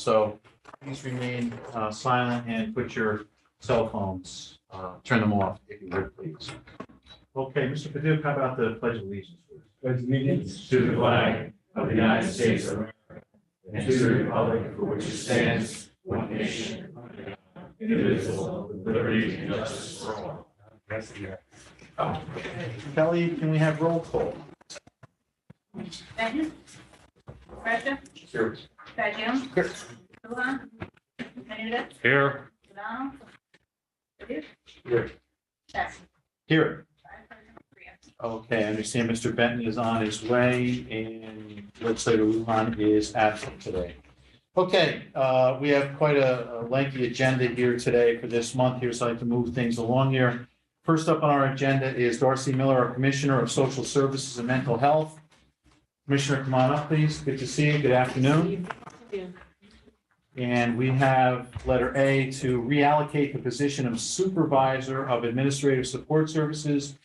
so please remain silent and put your cell phones, turn them off if you would, please. Okay, Mr. Paduk, how about the Pledge of Allegiance? Pledge allegiance to the flag of the United States of America and to the republic for which it stands, one nation, under God, indivisible, with liberty and justice for all. Kelly, can we have roll call? Benton. Russia. Here. Fagion. Lujan. Menuda. Here. O'Donnell. Paduk. Here. Jackson. Here. Five present, three absent. Okay, I understand Mr. Benton is on his way and legislator Lujan is absent today. Okay, we have quite a lengthy agenda here today for this month here, so I'd like to move things along here. First up on our agenda is Darcy Miller, our Commissioner of Social Services and Mental Health. Commissioner, come on up, please. Good to see you. Good afternoon. And we have letter A to reallocate the position of Supervisor of Administrative Support Services,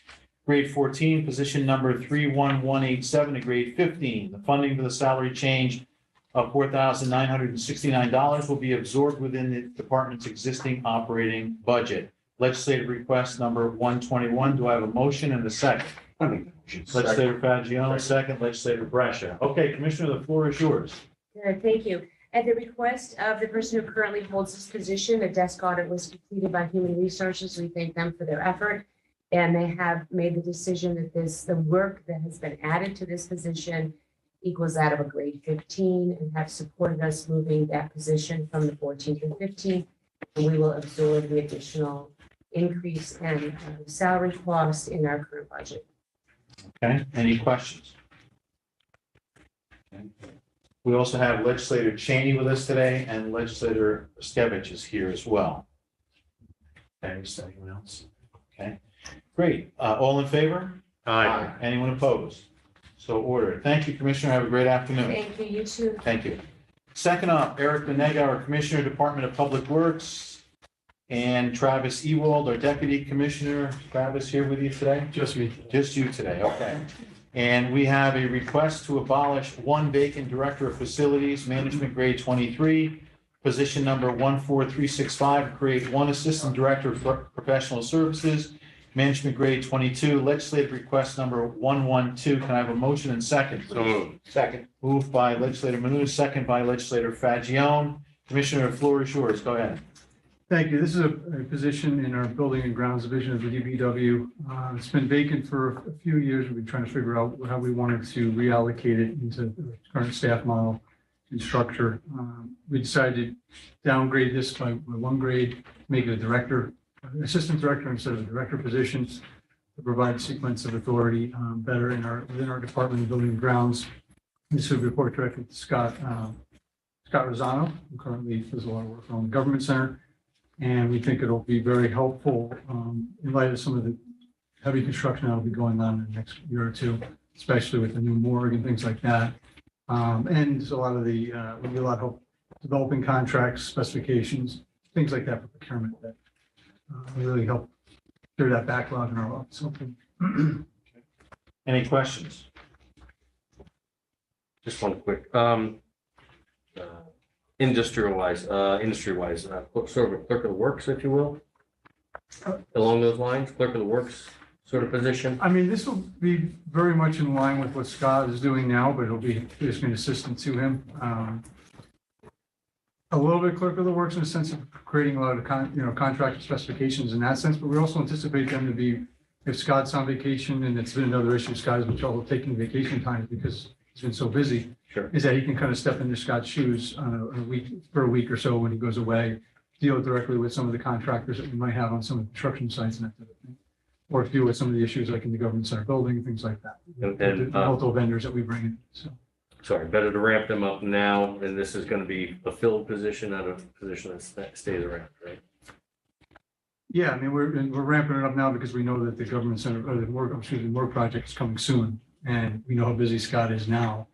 grade 14, position number 31187 to grade 15. The funding for the salary change of $4,969 will be absorbed within the department's existing operating budget. Legislative request number 121. Do I have a motion and a second? Legislator Fagione, second. Legislator Brescia. Okay, Commissioner, the floor is yours. Good, thank you. At the request of the person who currently holds this position, a desk audit was completed by Human Resources. We thank them for their effort. And they have made the decision that the work that has been added to this position equals that of a grade 15 and have supported us moving that position from the 14th and 15th. And we will absorb the additional increase in salary costs in our current budget. Okay, any questions? Okay. We also have Legislator Cheney with us today and Legislator Skevich is here as well. Okay, is there anyone else? Okay, great. All in favor? Aye. Anyone opposed? So ordered. Thank you, Commissioner. Have a great afternoon. Thank you, you too. Thank you. Second up, Eric Benega, our Commissioner, Department of Public Works, and Travis Ewald, our Deputy Commissioner. Travis here with you today? Just me. Just you today, okay. And we have a request to abolish one vacant Director of Facilities, Management Grade 23, position number 14365, create one Assistant Director of Professional Services, Management Grade 22, legislative request number 112. Can I have a motion and second? So moved. Second. Moved by Legislator Menuda, second by Legislator Fagione. Commissioner, the floor is yours. Go ahead. Thank you. This is a position in our Building and Grounds Division of the DPW. It's been vacant for a few years. We've been trying to figure out how we wanted to reallocate it into the current staff model and structure. We decided to downgrade this by one grade, make it a director, assistant director instead of a director position to provide sequence of authority better within our Department of Building and Grounds. This would report directly to Scott Rosano, who currently does a lot of work on the Government Center. And we think it'll be very helpful in light of some of the heavy construction that will be going on in the next year or two, especially with the new morgue and things like that. And a lot of the, we'll be a lot of help developing contracts, specifications, things like that for procurement that will really help clear that backlog in our office. Any questions? Just one quick, industry-wise, sort of a clerk of the works, if you will, along those lines, clerk of the works sort of position. I mean, this will be very much in line with what Scott is doing now, but it'll be just an assistant to him. A little bit clerk of the works in the sense of creating a lot of contract specifications in that sense, but we also anticipate them to be, if Scott's on vacation, and it's been another issue, Scott has been trouble taking vacation time because he's been so busy. Sure. Is that he can kind of step into Scott's shoes on a week or so when he goes away, deal directly with some of the contractors that we might have on some of the construction sites and that type of thing. Or deal with some of the issues like in the Government Center building, things like that. And multiple vendors that we bring in, so. sorry, better to ramp them up now, and this is going to be a filled position, not a position that stays around, right? Yeah, I mean, we're ramping it up now because we know that the Government Center, or the work project is coming soon. And we know how busy Scott is now.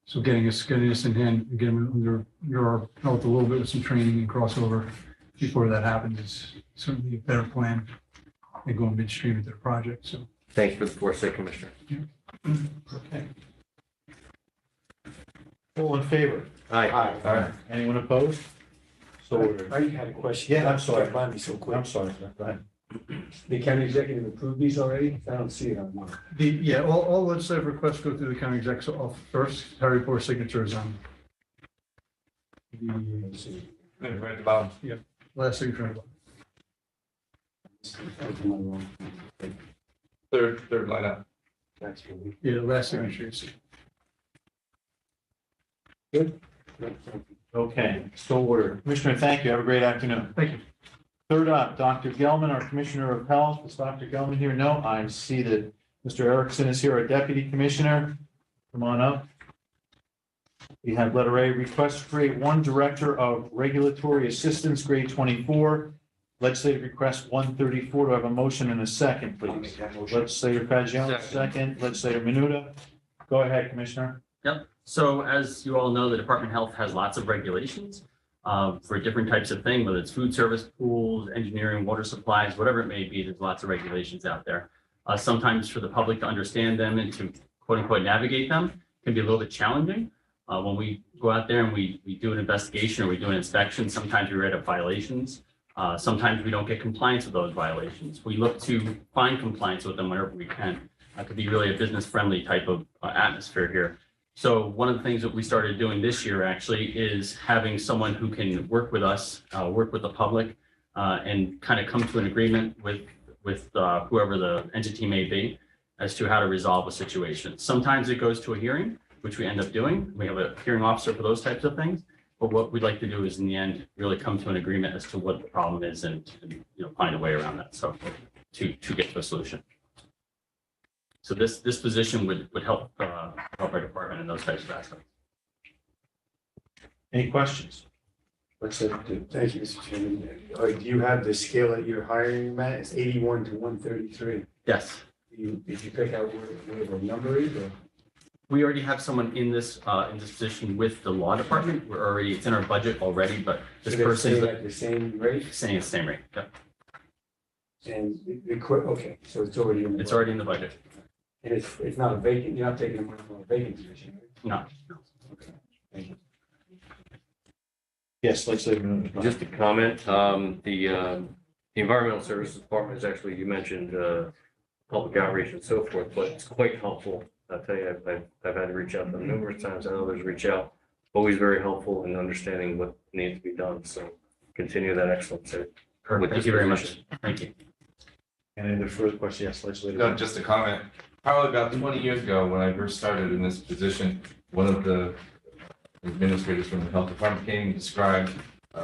So getting us in hand, and getting him under our belt a little bit with some training and crossover before that happens is certainly a better plan than going midstream into the project, so. Thanks for the foresight, Commissioner. Okay. All in favor? Aye. Anyone opposed? So ordered. I had a question. Yeah, I'm sorry. Remind me so quick. I'm sorry, sir. Go ahead. The county executive approved these already? I don't see it on mine. Yeah, all legislative requests go through the county exec's office first. Harry Poor signatures on the Let's see. Right at the bottom. last signature. on the bottom. That's my wrong. Third line up. That's really Yeah, the last signature. you see. good. Thank you. Okay, so ordered. Commissioner, thank you. Have a great afternoon. Thank you. Third up, Dr. Gelman, our Commissioner of Health. Is Dr. Gelman here? No, I see that Mr. Erickson is here, our Deputy Commissioner. Come on up. We have letter A, request to create one Director of Regulatory Assistance, grade 24. Legislative request 134. Do I have a motion and a second, I'll please? make that motion. Legislator Fagion, second. Legislator Menuda. Go ahead, Commissioner. So as you all know, the Department of Health has lots of regulations for different types of things, whether it's food service, pools, engineering, water supplies, whatever it may be, there's lots of regulations out there. Sometimes for the public to understand them and to quote unquote navigate them can be a little bit challenging. When we go out there and we do an investigation or we do an inspection, sometimes we write up violations. Sometimes we don't get compliance with those violations. We look to find compliance with them whenever we can. That could be really a business-friendly type of atmosphere here. So one of the things that we started doing this year actually is having someone who can work with us, work with the public, and kind of come to an agreement with whoever the entity may be as to how to resolve a situation. Sometimes it goes to a hearing, which we end up doing. We have a hearing officer for those types of things. But what we'd like to do is in the end, really come to an agreement as to what the problem is and find a way around that. So to get to a solution. So this position would help our department in those types of aspects. Any questions? Thank you, Mr. Chairman. Do you have the scale that you're hiring them at? It's 81 to 133. Yes, Did you pick out where the number is or? we already have someone in this position with the law department. It's in our budget already, but this So they're person staying is at the same rate? saying it's the same rate. Yep. And okay, so it's already in the. It's already in the budget. And it's not a vacant, you're not taking them from a vacant position, right? No. Okay, thank you. Yes, Legislator Menuda. go ahead. Just a comment, the Environmental Services Department is actually, you mentioned public outreach and so forth, but it's quite helpful. I'll tell you, I've had to reach out to them numerous times, and others reach out. Always very helpful in understanding what needs to be done, so continue that excellence. Perfect. Thank you very much. Thank you. Any other further questions? Yes, Legislator. No, just a comment. Probably about 20 years ago, when I first started in this position, one of the administrators from the health department came and described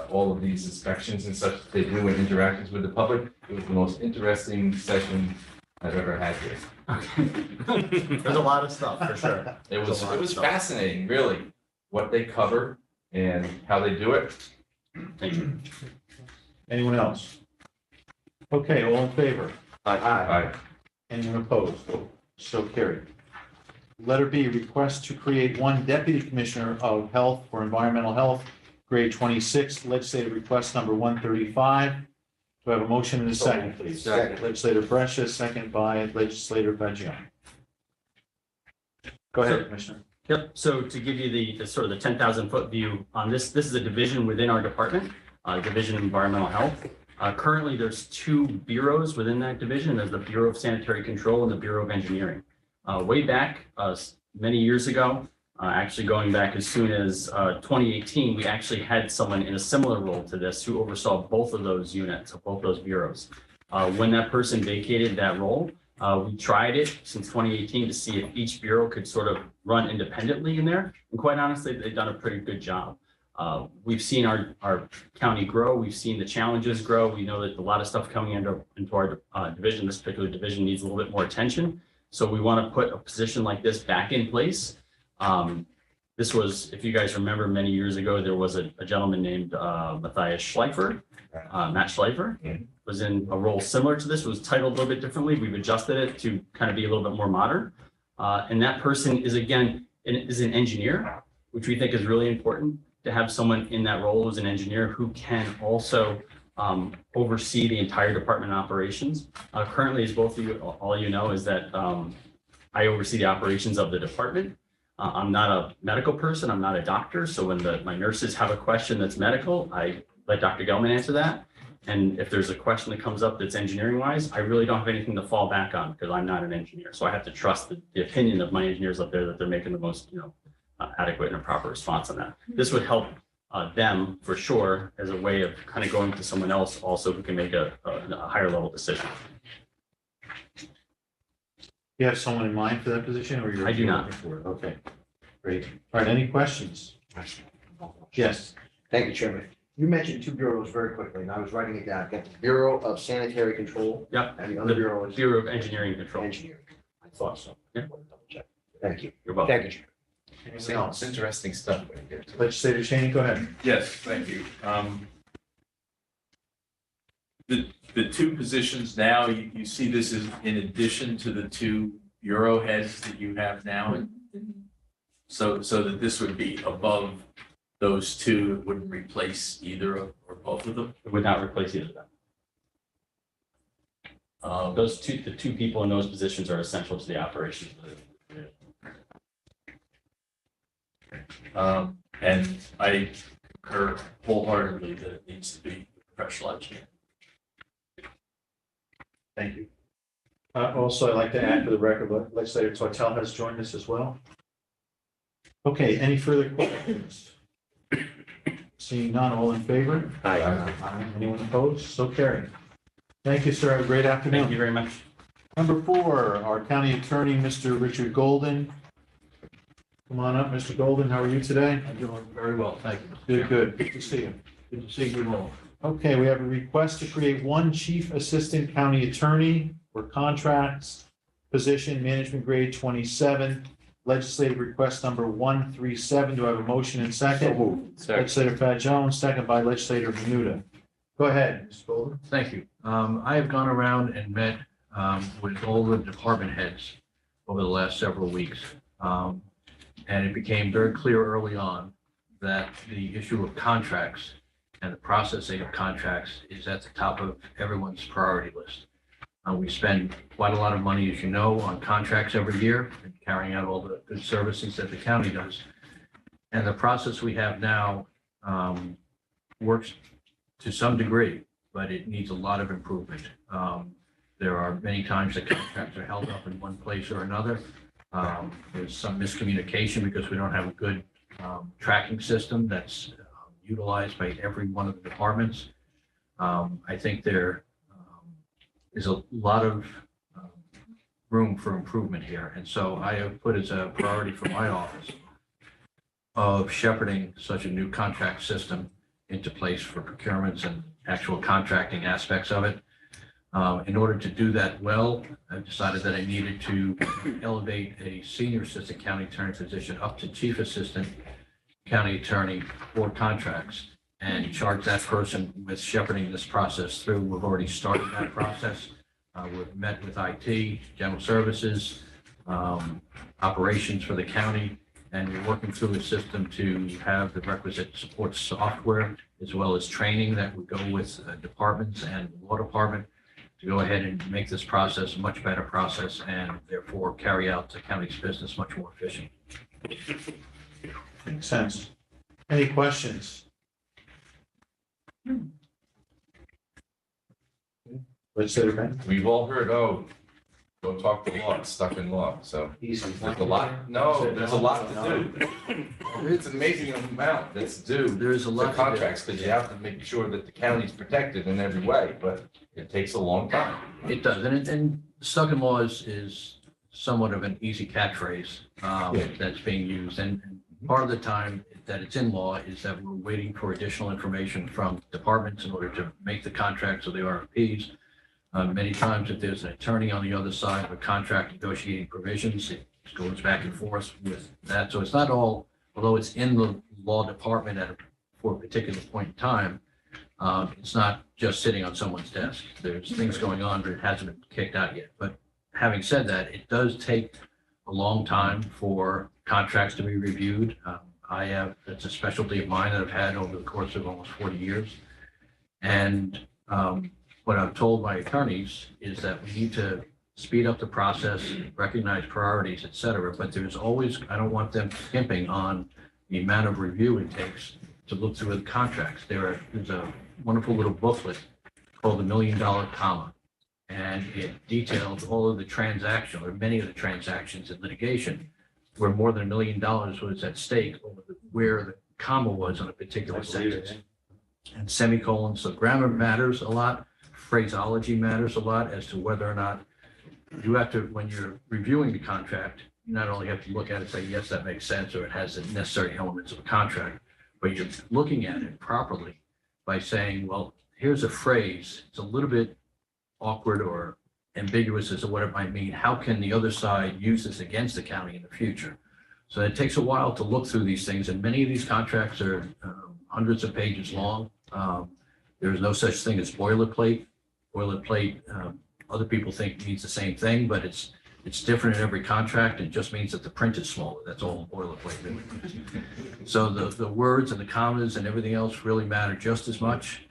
all of these inspections and such that they do and interactions with the public. It was the most interesting session I've ever had here. There's a lot of stuff for sure. It There's a lot of was stuff. fascinating, really, what they cover and how they do it. Thank you. Anyone else? Okay, all in favor? Aye. Anyone opposed? So carried. Letter B, request to create one Deputy Commissioner of Health for Environmental Health, grade 26, legislative request number 135. Do I have a motion and a second, please? Second. Legislator Brescia, second by Legislator Fagion. Go ahead, Commissioner. Yep, so to give you the sort of the 10,000 foot view on this is a division within our department, Division of Environmental Health. Currently, there's two bureaus within that division. There's the Bureau of Sanitary Control and the Bureau of Engineering. Way back, many years ago, actually going back as soon as 2018, we actually had someone in a similar role to this who oversaw both of those units, both those bureaus. When that person vacated that role, we tried it since 2018 to see if each bureau could sort of run independently in there. And quite honestly, they've done a pretty good job. We've seen our county grow. We've seen the challenges grow. We know that a lot of stuff coming into our division, this particular division needs a little bit more attention. So we want to put a position like this back in place. This was, if you guys remember, many years ago, there was a gentleman named Matthias Schleifer. Matt Schleifer was in a role similar to this. It was titled a little bit differently. We've adjusted it to kind of be a little bit more modern. And that person is, again, is an engineer, which we think is really important to have someone in that role as an engineer who can also oversee the entire department operations. Currently, as both of you, all you know, is that I oversee the operations of the department. I'm not a medical person, I'm not a doctor, so when my nurses have a question that's medical, I let Dr. Gelman answer that. And if there's a question that comes up that's engineering wise, I really don't have anything to fall back on because I'm not an engineer. So I have to trust the opinion of my engineers up there that they're making the most, adequate and proper response on that. This would help them for sure as a way of kind of going to someone else also who can make a higher level decision. You have someone in mind for that position or you're? I do not. looking for it? Okay, great. All right, any questions? Yes. Thank you, Chairman. You mentioned two bureaus very quickly, and I was writing it down. Got the Bureau of Sanitary Control. Yep. And the other bureau is Bureau of Engineering Control. Engineering. I thought so. Yeah. Double check. Thank you. You're welcome. Thank you, Chairman. Anything else? It's interesting stuff. when you get to it. Legislator Cheney, go ahead. Yes, thank you. The two positions now, you see this is in addition to the two bureau heads that you have now? So that this would be above those two, it wouldn't replace either of or both of them? It would not replace either of them. The two people in those positions are essential to the operations of the And I concur wholeheartedly that it needs to be professional engineering. Thank you. Also, I'd like to add for the record, Legislator Tortel has joined us as well. Okay, any further questions? Seeing none, all in favor? Aye. Anyone opposed? So carried. Thank you, sir. Have a great Thank you afternoon. very much. Number 4, our county attorney, Mr. Richard Golden. Come on up, Mr. Golden. How are you today? I'm doing very well, thank you. Good. Good to see you. Good to see you all. Okay, we have a request to create one chief assistant county attorney for contracts, position management grade 27, legislative request number 137. Do I have a motion and second? Second. Legislator Pat Jones, second by Legislator Menuda. Go ahead, Mr. Golden. Thank you. I have gone around and met with all the department heads over the last several weeks. And it became very clear early on that the issue of contracts and the processing of contracts is at the top of everyone's priority list. We spend quite a lot of money, as you know, on contracts every year and carrying out all the good services that the county does. And the process we have now works to some degree, but it needs a lot of improvement. There are many times that contracts are held up in one place or another. There's some miscommunication because we don't have a good tracking system that's utilized by every one of the departments. I think there is a lot of room for improvement here. And so I have put as a priority for my office of shepherding such a new contract system into place for procurements and actual contracting aspects of it. In order to do that well, I've decided that I needed to elevate a senior assistant county attorney position up to chief assistant county attorney for contracts and charge that person with shepherding this process through. We've already started that process. We've met with IT, general services, operations for the county, and we're working through a system to have the requisite support software as well as training that would go with departments and the law department to go ahead and make this process a much better process and therefore carry out the county's business much more efficient. Makes sense. Any questions? Legislator Ben? We've all heard, oh, go talk to law, it's stuck in law, so Easy. there's a lot, no, there's a lot to do. It's an amazing amount that's due There is a to lot to do. contracts, because you have to make sure that the county's protected in every way, but it takes a long time. It does, and stuck in law is somewhat of an easy catchphrase that's being used. And part of the time that it's in law is that we're waiting for additional information from departments in order to make the contracts or the RFPs. Many times if there's an attorney on the other side of a contract negotiating provisions, it goes back and forth with that. So it's not all, although it's in the law department for a particular point in time, it's not just sitting on someone's desk. There's things going on, but it hasn't been kicked out yet. But having said that, it does take a long time for contracts to be reviewed. It's a specialty of mine that I've had over the course of almost 40 years. And what I've told my attorneys is that we need to speed up the process, recognize priorities, et cetera. But there's always, I don't want them skimping on the amount of review it takes to look through the contracts. There's a wonderful little booklet called the $1 Million Comma. And it details all of the transactions, or many of the transactions in litigation, where more than $1 million was at stake over where the comma was on a particular sentence. And semicolons, so grammar matters a lot, phraseology matters a lot as to whether or not you have to, when you're reviewing the contract, you not only have to look at it and say, yes, that makes sense, or it has the necessary elements of a contract, but you're looking at it properly by saying, well, here's a phrase, it's a little bit awkward or ambiguous as to what it might mean. How can the other side use this against the county in the future? So it takes a while to look through these things, and many of these contracts are hundreds of pages long. There's no such thing as boilerplate. Boilerplate, other people think means the same thing, but it's different in every contract. It just means that the print is smaller. That's all boilerplate really means. So the words and the commas and everything else really matter just as much.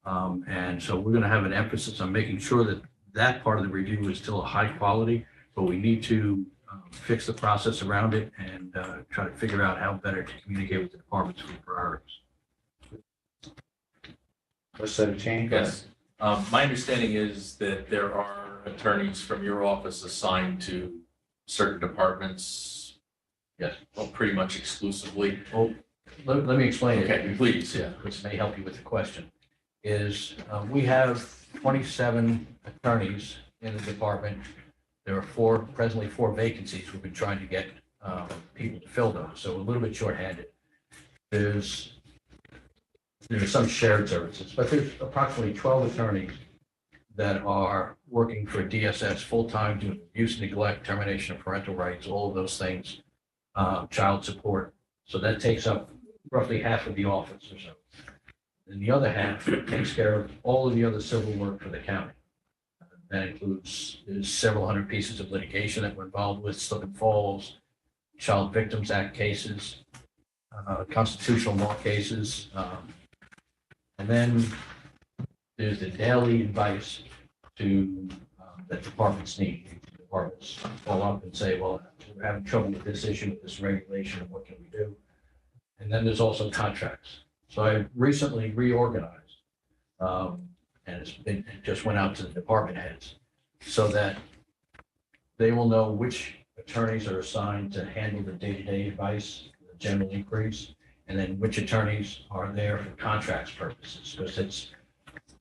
And so we're going to have an emphasis on making sure that that part of the review is still a high quality, but we need to fix the process around it and try to figure out how better to communicate with the departments for priorities. Legislator Cheney? Yes. My understanding is that there are attorneys from your office assigned to certain departments. Yes. Well, pretty much exclusively. Well, let me explain it. Okay, please. Yeah, which may help you with the question, is we have 27 attorneys in the department. There are presently four vacancies. We've been trying to get people to fill those, so we're a little bit shorthanded. There's some shared services, but there's approximately 12 attorneys that are working for DSS full-time, doing abuse, neglect, termination of parental rights, all of those things, child support. So that takes up roughly half of the office or so. And the other half takes care of all of the other civil work for the county. That includes, there's several hundred pieces of litigation that we're involved with, slip and falls, Child Victims Act cases, constitutional law cases. And then there's the daily advice to that departments need. Departments call up and say, well, we're having trouble with this issue, with this regulation, and what can we do? And then there's also contracts. So I recently reorganized, and it just went out to the department heads so that they will know which attorneys are assigned to handle the day-to-day advice, the general inquiries, and then which attorneys are there for contracts purposes. Because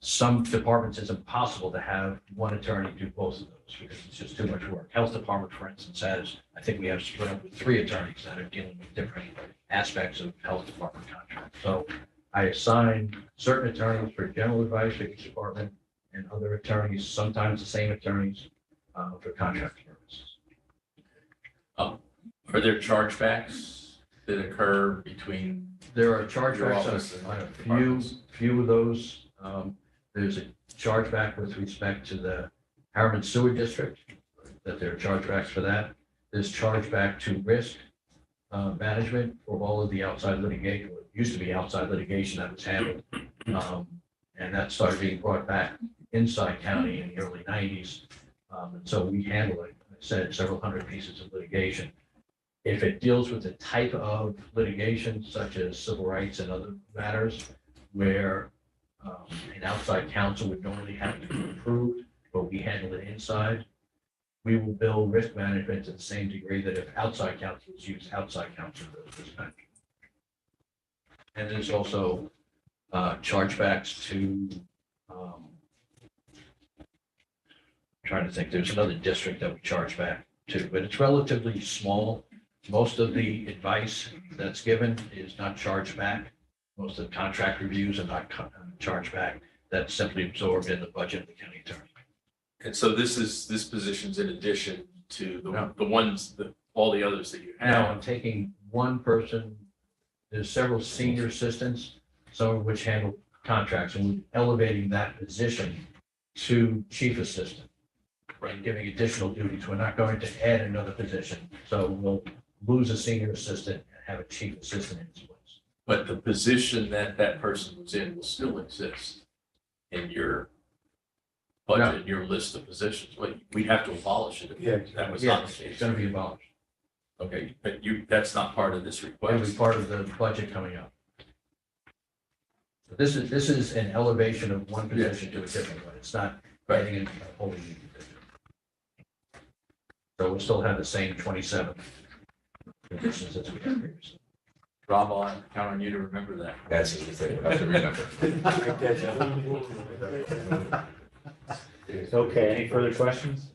some departments, it's impossible to have one attorney do both of those because it's just too much work. Health department, for instance, I think we have split up with 3 attorneys that are dealing with different aspects of health department contracts. So I assign certain attorneys for general advice for each department and other attorneys, sometimes the same attorneys, for contract purposes. Are there chargebacks that occur between? There are Your chargebacks office and on a departments. few of those. There's a chargeback with respect to the Harriman Sewer District, that there are chargebacks for that. There's chargeback to risk management for all of the outside litigation. It used to be outside litigation that was handled. And that started being brought back inside county in the early 90s. And so we handle it, I said, several hundred pieces of litigation. If it deals with the type of litigation such as civil rights and other matters where an outside counsel would normally have to be approved, but we handle it inside, we will bill risk management to the same degree that if outside counsel is used, outside counsel does risk management. And there's also chargebacks to, trying to think, there's another district that we charge back to, but it's relatively small. Most of the advice that's given is not charged back. Most of the contract reviews are not charged back. That's simply absorbed in the budget of the county attorney. And so this position's in addition to No. the ones that, all the others that you Now, have. I'm taking one person, there's several senior assistants, some of which handle contracts, and we're elevating that position to chief assistant and giving additional duties. We're not going to add another position. So we'll lose a senior assistant and have a chief assistant in its place. But the position that person was in will still exist in your budget, your list of positions, but we'd have to abolish it Yeah. if that was Yeah, not the it's case. gonna be abolished. Okay, but that's not part of this It'll be request. part of the budget coming up. This is an elevation of one position to a different one. It's not adding in a whole new position. So we'll still have the same 27 positions as we had previously. Rob, I'll count on you to remember that. That's easy to remember. Okay, any further questions?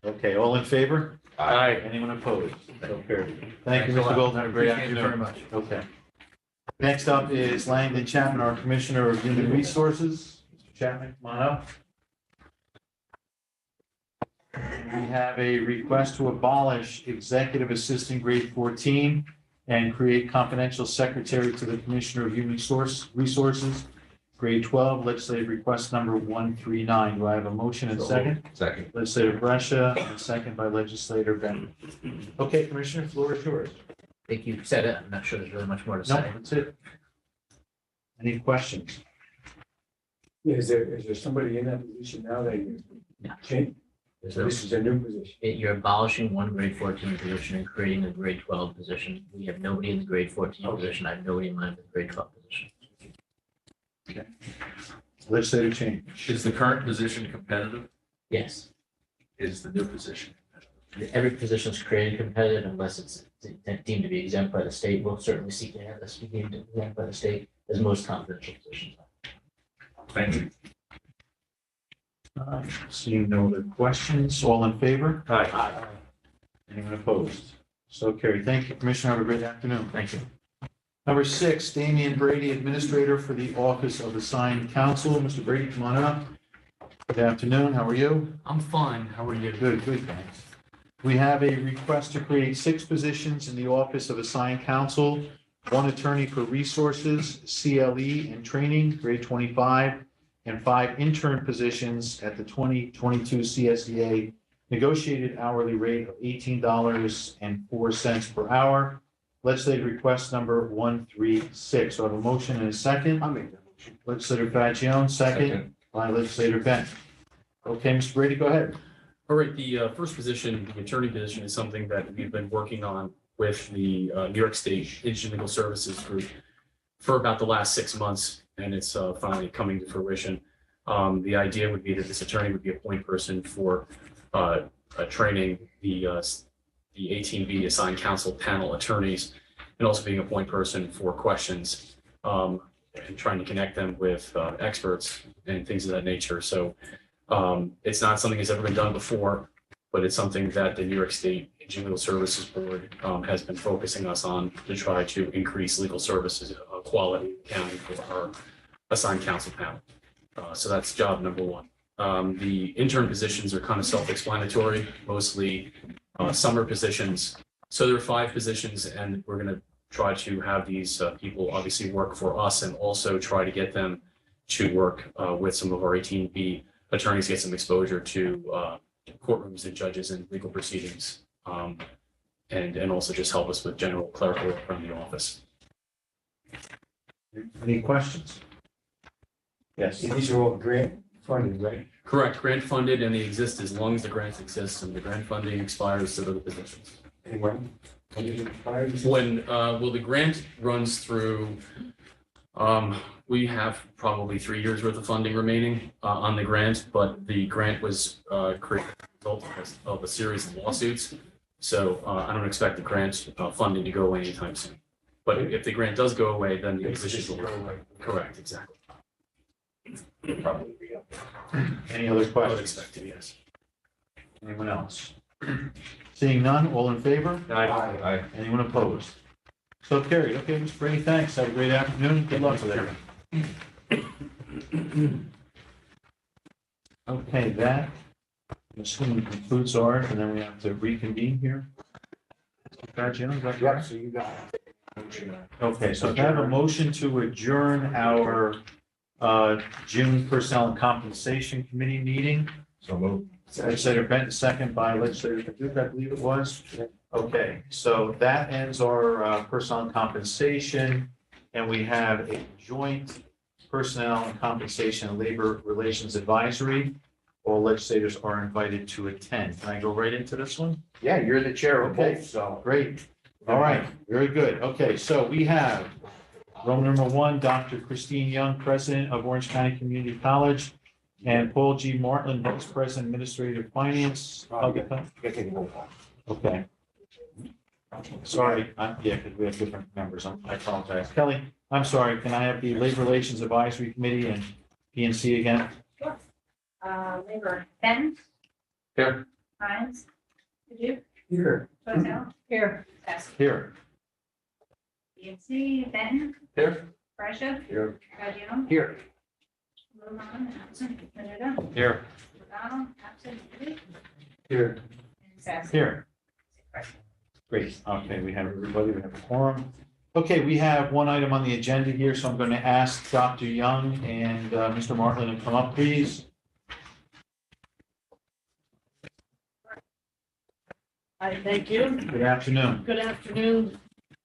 Okay, all in favor? Aye. Anyone opposed? So carried. Thank you, Thanks a Mr. lot. Golden. Have a great Appreciate it very afternoon. much. Okay. Next up is Langdon Chapman, our Commissioner of Human Resources. Mr. Chapman, come on up. We have a request to abolish Executive Assistant Grade 14 and create confidential secretary to the Commissioner of Human Resources, Grade 12, legislative request number 139. Do I have a motion and second? Second. Legislator Brescia, and second by Legislator Bennett. Okay, Commissioner, floor is yours. I think you said it. I'm not sure there's really much more to No, say. that's it. Any questions? Yeah, is there somebody in that position now that you No. change? There's So no- this is a new position. You're abolishing one grade 14 position and creating a grade 12 position. We have nobody in the grade 14 position. I have nobody in mind for the grade 12 position. Legislative change. Is the current position competitive? Yes, Is the new position? every position is created competitive unless it's deemed to be exempt by the state. We'll certainly seek to have this be deemed exempt by the state, as most confidential positions are. Thank you. Seeing no other questions, all in favor? Aye. Anyone opposed? So carried. Thank you, Commissioner. Have a great afternoon. Thank you. Number 6, Damian Brady, Administrator for the Office of Assigned Counsel. Mr. Brady, come on up. Good afternoon. How are you? I'm fine. How are you? Good, good, thanks. We have a request to create 6 positions in the Office of Assigned Counsel, 1 attorney for resources, CLE and training, grade 25, and 5 intern positions at the 2022 CSEA negotiated hourly rate of $18.04 per hour. Legislative request number 136. So I have a motion and a second. I'll make that motion. Legislator Fagione, second by Legislator Bent. Okay, Mr. Brady, go ahead. All right, the first position, the attorney position, is something that we've been working on with the New York State Indigent Legal Services Group for about the last 6 months, and it's finally coming to fruition. The idea would be that this attorney would be a point person for training the 18B assigned counsel panel attorneys, and also being a point person for questions and trying to connect them with experts and things of that nature. So it's not something that's ever been done before, but it's something that the New York State Indigent Legal Services Board has been focusing us on to try to increase legal services quality accounting for our assigned counsel panel. So that's job number 1. The intern positions are kind of self-explanatory, mostly summer positions. So there are 5 positions, and we're going to try to have these people obviously work for us and also try to get them to work with some of our 18B attorneys, get some exposure to courtrooms and judges and legal proceedings, and also just help us with general clerical work around the office. Any questions? Yes. These are all grant funded, right? Correct, grant funded, and they exist as long as the grants exist, and the grant funding expires, so do the positions. And when? When did it expire? Well, the grant runs through, we have probably 3 years worth of funding remaining on the grant, but the grant was created as a result of a series of lawsuits. So I don't expect the grant funding to go away anytime soon. But if the grant does go away, then the positions will. Correct, exactly. Probably be up. Any other I would questions? expect to, yes. Anyone else? Seeing none, all in favor? Aye. Anyone opposed? So carried. Okay, Mr. Brady, thanks. Have a great afternoon. Good luck with everything. Okay, that, I'm assuming concludes ours, and then we have to reconvene here. Mr. Fagione, is that Yeah, correct? so you got it. Okay, so can I have a motion to adjourn our June Personnel and Compensation Committee meeting. So moved. Legislator Benton, second by Legislator Paduk, I believe it was. Okay, so that ends our personnel and compensation, and we have a joint personnel and compensation and labor relations advisory. all legislators are invited to attend. Can I go right into this one? Yeah, you're the chair of Okay. both, so. Great. All right, very good. Okay, so we have Roman number 1, Dr. Christine Young, President of Orange County Community College, and Paul G. Martland, Vice President, Administrative Finance. You gotta take a roll call. Okay. Sorry, yeah, because we have different members. I apologize. Kelly, I'm sorry. Can I have the Labor Relations Advisory Committee and PNC again? Labor, Benton. Here. Hines. Paduk. Here. Hotel. Here. Sassy. Here. PNC, Benton. Here. Russia. Here. Fagion. Here. Lozano, absent. Benita. Here. O'Donnell, absent. Paduk. Here. And Sassy. Here. Great. Okay, we have everybody. We have a quorum. Okay, we have one item on the agenda here, so I'm going to ask Dr. Young and Mr. Martland to come up, please. Hi, thank you. Good afternoon. Good afternoon,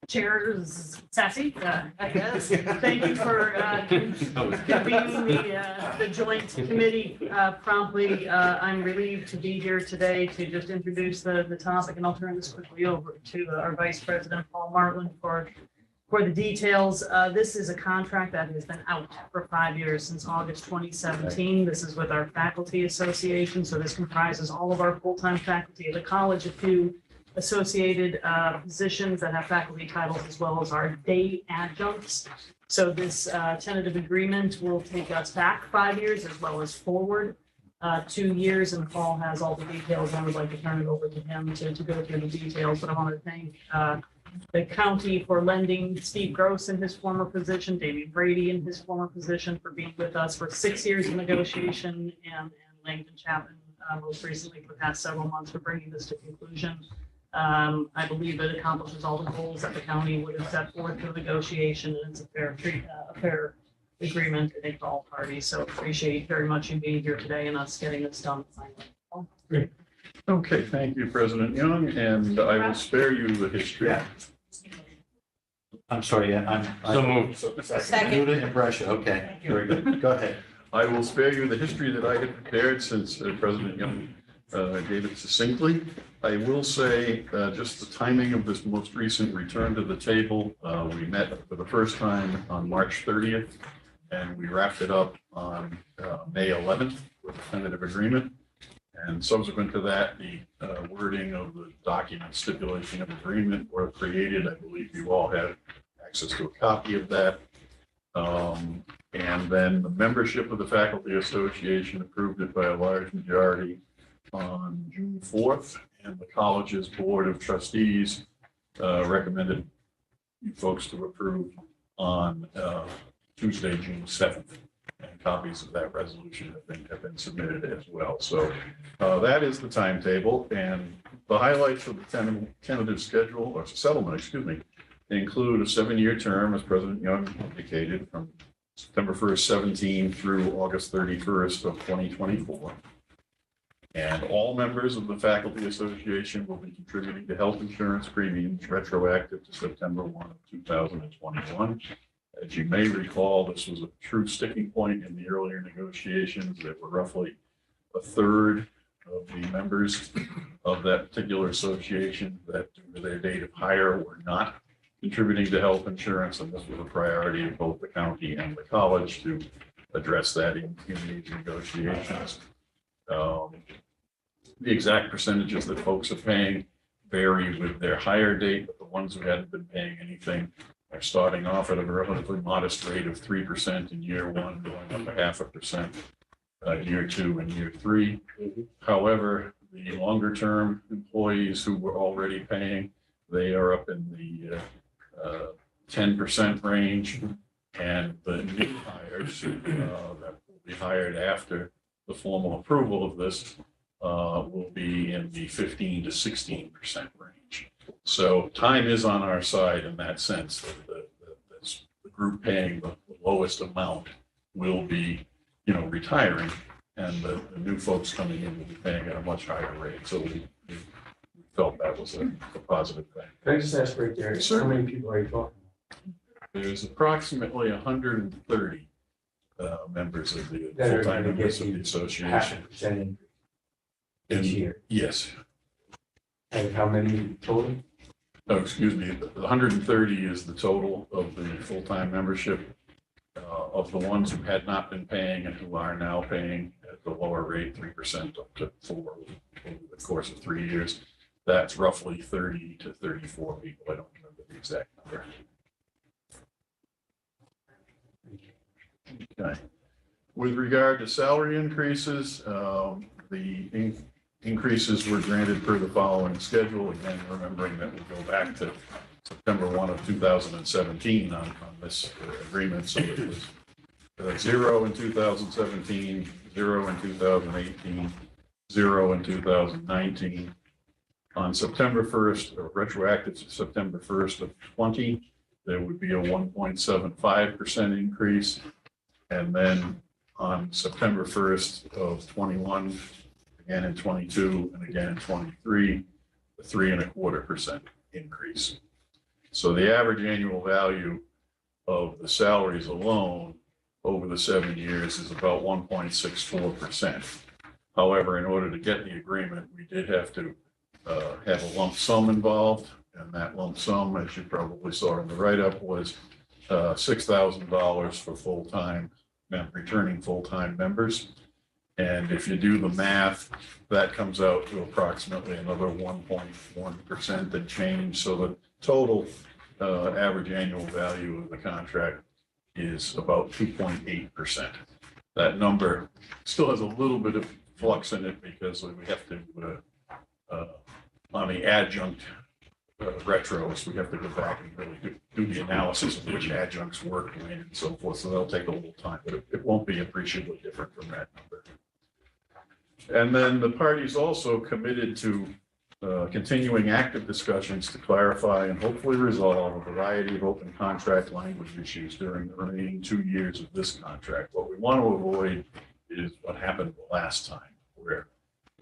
Chairs Sassy, I guess. Thank you for convening the joint committee promptly. I'm relieved to be here today to just introduce the topic, and I'll turn this quickly over to our Vice President, Paul Martland, for the details. This is a contract that has been out for 5 years, since August 2017. This is with our faculty association, so this comprises all of our full-time faculty at the college, a few associated positions that have faculty titles, as well as our day adjuncts. So this tentative agreement will take us back 5 years as well as forward 2 years, and Paul has all the details. I would like to turn it over to him to go through the details, but I want to thank the county for lending Steve Gross in his former position, David Brady in his former position, for being with us for 6 years of negotiation, and Langdon Chapman most recently for the past several months for bringing this to conclusion. I believe it accomplishes all the goals that the county would have set forth for negotiation, and it's a fair agreement, I think, for all parties. So appreciate very much you being here today and us getting this done finally. Great. Okay, thank you, President Young, and I will spare you the history. Yeah. I'm sorry, yeah, So moved. Second. Muda and Brescia. Okay, very good. Go ahead. I will spare you the history that I had prepared, since President Young gave it succinctly. I will say just the timing of this most recent return to the table. We met for the first time on March 30th, and we wrapped it up on May 11th with a tentative agreement. And subsequent to that, the wording of the document stipulation of agreement were created. I believe you all had access to a copy of that. And then the membership of the Faculty Association approved it by a large majority on June 4th. And the college's Board of Trustees recommended you folks to approve on Tuesday, June 7th. And copies of that resolution have been submitted as well. So that is the timetable, and the highlights of the tentative schedule, or settlement, excuse me, include a 7-year term, as President Young indicated, from September 1st, 17 through August 31st of 2024. And all members of the Faculty Association will be contributing to health insurance premiums retroactive to September 1 of 2021. As you may recall, this was a true sticking point in the earlier negotiations. That were roughly a third of the members of that particular association that, due to their date of hire, were not contributing to health insurance, and this was a priority of both the county and the college to address that in these negotiations. The exact percentages that folks are paying vary with their hire date, but the ones who hadn't been paying anything are starting off at a relatively modest rate of 3% in year one, going up 0.5% year two and year three. However, the longer term employees who were already paying, they are up in the 10% range, and the new hires that will be hired after the formal approval of this will be in the 15 to 16% range. So time is on our side in that sense. The group paying the lowest amount will be, retiring, and the new folks coming in will be paying at a much higher rate. So we felt that was a positive thing. Can I just ask right there, how many people are you talking? There's approximately 130 members of the That are full-time gonna members get of the you association. 0.5% each year. Yes. And how many total? Oh, excuse me, the 130 is the total of the full-time membership. Of the ones who had not been paying and who are now paying at the lower rate, 3% up to 4% over the course of 3 years. That's roughly 30 to 34 people. I don't remember the exact number. Okay. With regard to salary increases, the increases were granted per the following schedule. Again, remembering that we go back to September 1 of 2017 on this agreement. So it was 0 in 2017, 0 in 2018, 0 in 2019. On September 1st, or retroactive to September 1st of 20, there would be a 1.75% increase. And then on September 1st of 21, again in 22, and again in 23, a 3.25% increase. So the average annual value of the salaries alone over the 7 years is about 1.64%. However, in order to get the agreement, we did have to have a lump sum involved, and that lump sum, as you probably saw in the write-up, was $6,000 for full-time, returning full-time members. And if you do the math, that comes out to approximately another 1.1% and change. So the total average annual value of the contract is about 2.8%. That number still has a little bit of flux in it because we have to, on the adjunct retros, we have to go back and really do the analysis of which adjuncts work when and so forth. So that'll take a little time, but it won't be appreciably different from that number. And then the parties also committed to continuing active discussions to clarify and hopefully resolve a variety of open contract language issues during the remaining 2 years of this contract. What we want to avoid is what happened the last time, where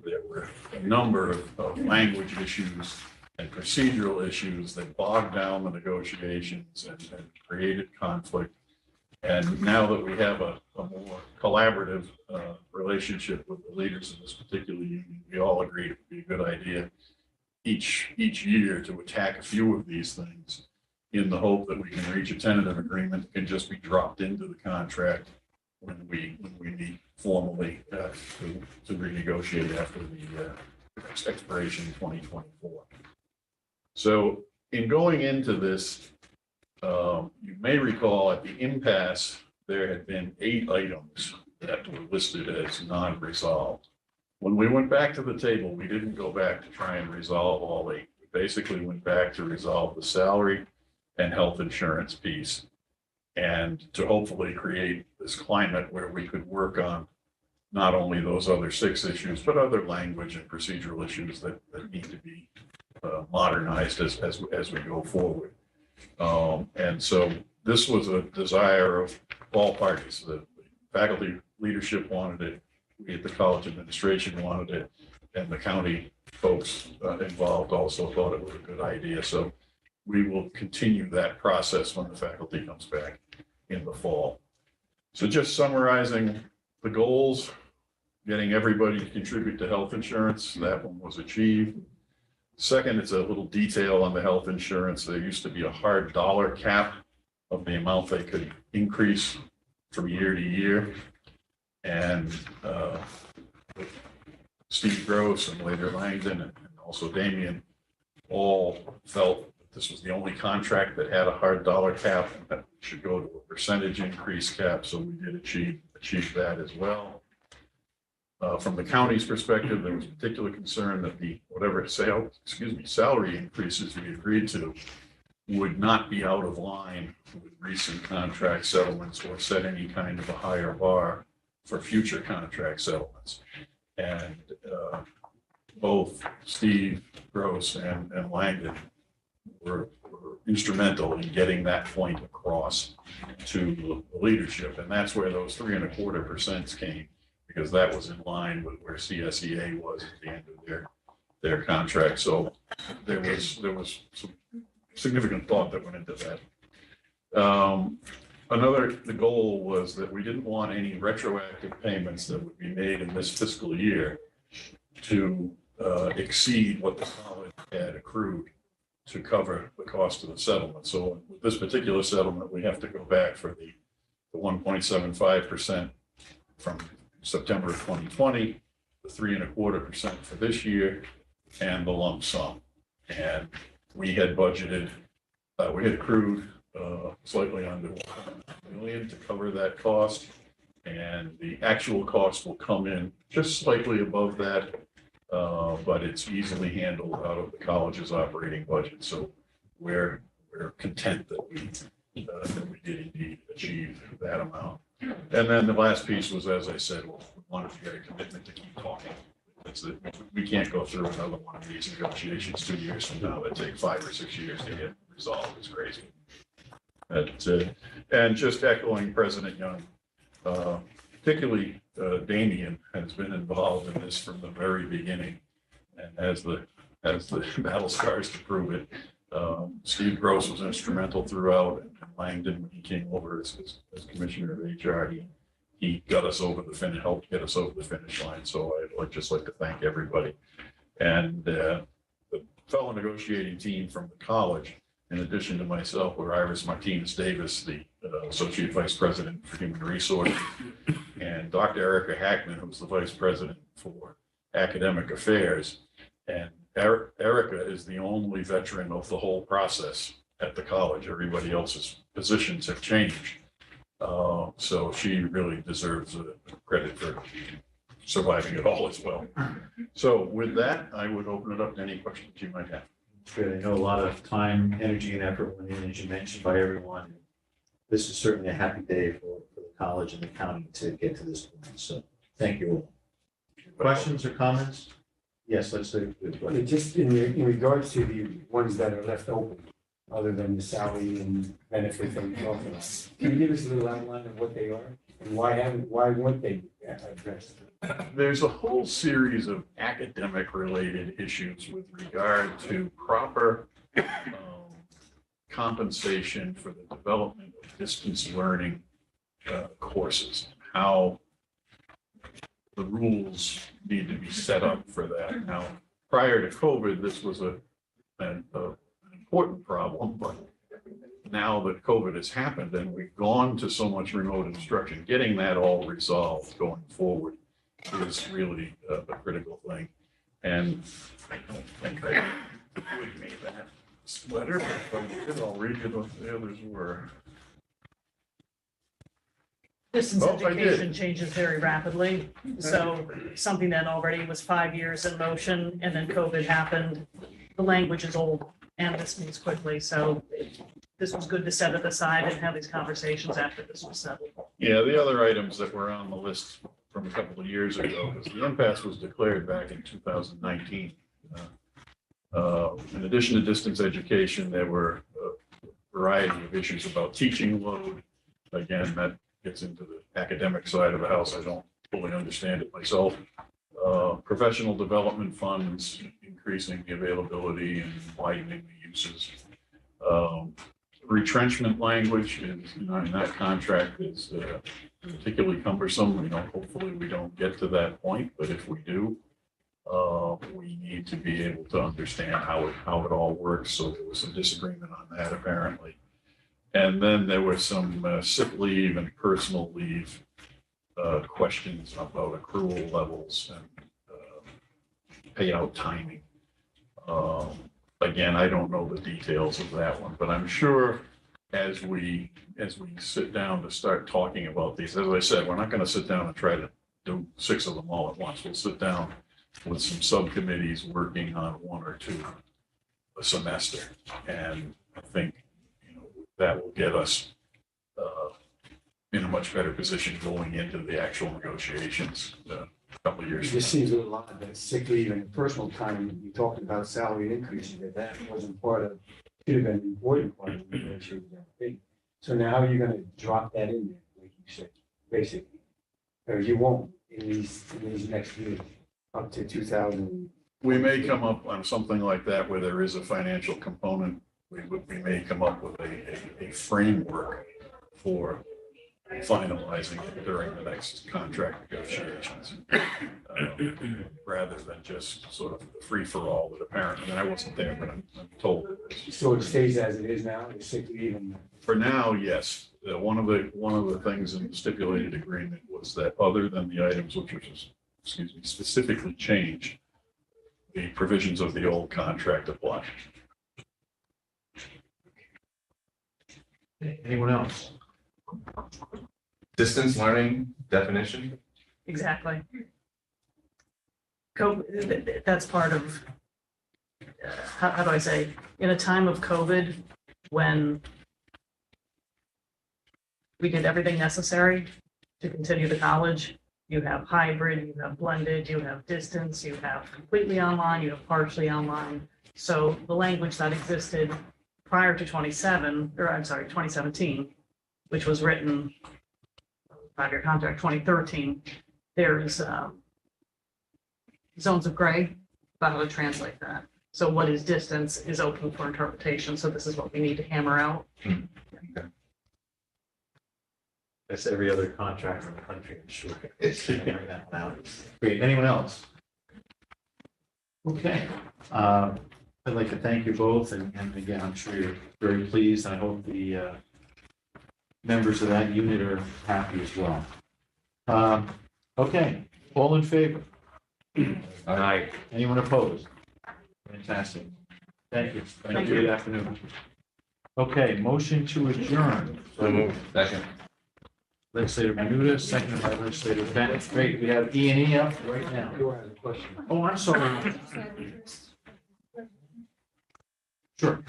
there were a number of language issues and procedural issues that bogged down the negotiations and created conflict. And now that we have a more collaborative relationship with the leaders of this particular union, we all agreed it would be a good idea each year to attack a few of these things in the hope that we can reach a tentative agreement that can just be dropped into the contract when we meet formally to renegotiate after the expiration in 2024. So in going into this, you may recall at the impasse, there had been 8 items that were listed as non-resolved. When we went back to the table, we didn't go back to try and resolve all 8. We basically went back to resolve the salary and health insurance piece and to hopefully create this climate where we could work on not only those other 6 issues, but other language and procedural issues that need to be modernized as we go forward. And so this was a desire of all parties. The faculty leadership wanted it, we at the college administration wanted it, and the county folks involved also thought it was a good idea. So we will continue that process when the faculty comes back in the fall. So just summarizing the goals, getting everybody to contribute to health insurance, that one was achieved. Second, it's a little detail on the health insurance. There used to be a hard dollar cap of the amount they could increase from year to year. And Steve Gross and later Langdon and also Damien all felt that this was the only contract that had a hard dollar cap and that should go to a percentage increase cap. So we did achieve that as well. From the county's perspective, there was particular concern that the salary increases we agreed to would not be out of line with recent contract settlements or set any kind of a higher bar for future contract settlements. And both Steve Gross and Langdon were instrumental in getting that point across to the leadership. And that's where those 3.25% came, because that was in line with where CSEA was at the end of their contract. So there was some significant thought that went into that. The goal was that we didn't want any retroactive payments that would be made in this fiscal year to exceed what the college had accrued to cover the cost of the settlement. So with this particular settlement, we have to go back for the 1.75% from September of 2020, the 3.25% for this year, and the lump sum. And we had budgeted, we had accrued slightly under 1 million to cover that cost. And the actual cost will come in just slightly above that, but it's easily handled out of the college's operating budget. So we're content that we did indeed achieve that amount. And then the last piece was, as I said, we wanted to get a commitment to keep talking. We can't go through another one of these negotiations 2 years from now that take 5 or 6 years to get resolved. It's crazy. And just echoing President Young, particularly Damien has been involved in this from the very beginning, and has the battle scars to prove it. Steve Gross was instrumental throughout, and Langdon, when he came over as Commissioner of HR, he got us over the finish, helped get us over the finish line. So I'd just like to thank everybody. And the fellow negotiating team from the college, in addition to myself, were Iris Martinez Davis, the Associate Vice President for Human Resources, and Dr. Erica Hackman, who's the Vice President for Academic Affairs. And Erica is the only veteran of the whole process at the college. Everybody else's positions have changed. So she really deserves credit for surviving it all as well. So with that, I would open it up to any questions you might have. Good. I know a lot of time, energy, and effort went in, as you mentioned, by everyone. This is certainly a happy day for the college and the county to get to this point. So thank you all. Questions or comments? Yes, let's do it. Just in regards to the ones that are left open, other than the salary and benefits that we talked about, can you give us a little outline of what they are and why weren't they addressed? There's a whole series of academic related issues with regard to proper compensation for the development of distance learning courses, how the rules need to be set up for that. Now, prior to COVID, this was an important problem, but now that COVID has happened and we've gone to so much remote instruction, getting that all resolved going forward is really a critical thing. And I don't think I would make that sweater, but if I did, I'll read you what the others were. Distance Oh, I did. education changes very rapidly. So something that already was 5 years in motion and then COVID happened, the language is old and this moves quickly. So this was good to set it aside and have these conversations after this was settled. Yeah, the other items that were on the list from a couple of years ago, because the impasse was declared back in 2019. In addition to distance education, there were a variety of issues about teaching load. Again, that gets into the academic side of the house. I don't fully understand it myself. Professional development funds, increasing the availability and widening the uses. Retrenchment language in that contract is particularly cumbersome. Hopefully we don't get to that point, but if we do, we need to be able to understand how it all works. So there was some disagreement on that apparently. And then there were some sick leave and personal leave questions about accrual levels and payout timing. Again, I don't know the details of that one, but I'm sure as we sit down to start talking about these, as I said, we're not going to sit down and try to do 6 of them all at once. We'll sit down with some subcommittees working on 1 or 2 a semester. And I think that will get us in a much better position going into the actual negotiations a couple of years. It just seems a little odd that sick leave and personal time, you talked about salary increases, that wasn't part of, should have been an important part of the negotiations. So now how are you gonna drop that in there, like you said, basically? Or you won't in these next years, up to 2000? We may come up on something like that where there is a financial component. We may come up with a framework before finalizing it during the next contract negotiations. Rather than just sort of free-for-all that apparently, and I wasn't there, but I'm told. So it stays as it is now, the sick leave and. For now, yes. One of the things in the stipulated agreement was that other than the items which was, excuse me, specifically changed, the provisions of the old contract apply. Anyone else? Distance learning definition? Exactly. That's part of, how do I say, in a time of COVID, when we did everything necessary to continue the college, you have hybrid, you have blended, you have distance, you have completely online, you have partially online. So the language that existed prior to 2017, which was written 5-year contract, 2013, there's zones of gray about how to translate that. So what is distance is open for interpretation. So this is what we need to hammer out. That's every other contract in the country, I'm sure. Figuring that one out. Great. Anyone else? Okay. I'd like to thank you both, and again, I'm sure you're very pleased. I hope the members of that unit are happy as well. Okay, all in favor? Aye. Anyone opposed? Fantastic. Thank you. Thank Good afternoon. Okay, motion to adjourn. So moved. Second. Legislator Menuda, seconded by Legislator Bennett. Great, we have E&E up right now. Oh, I'm sorry. Sure.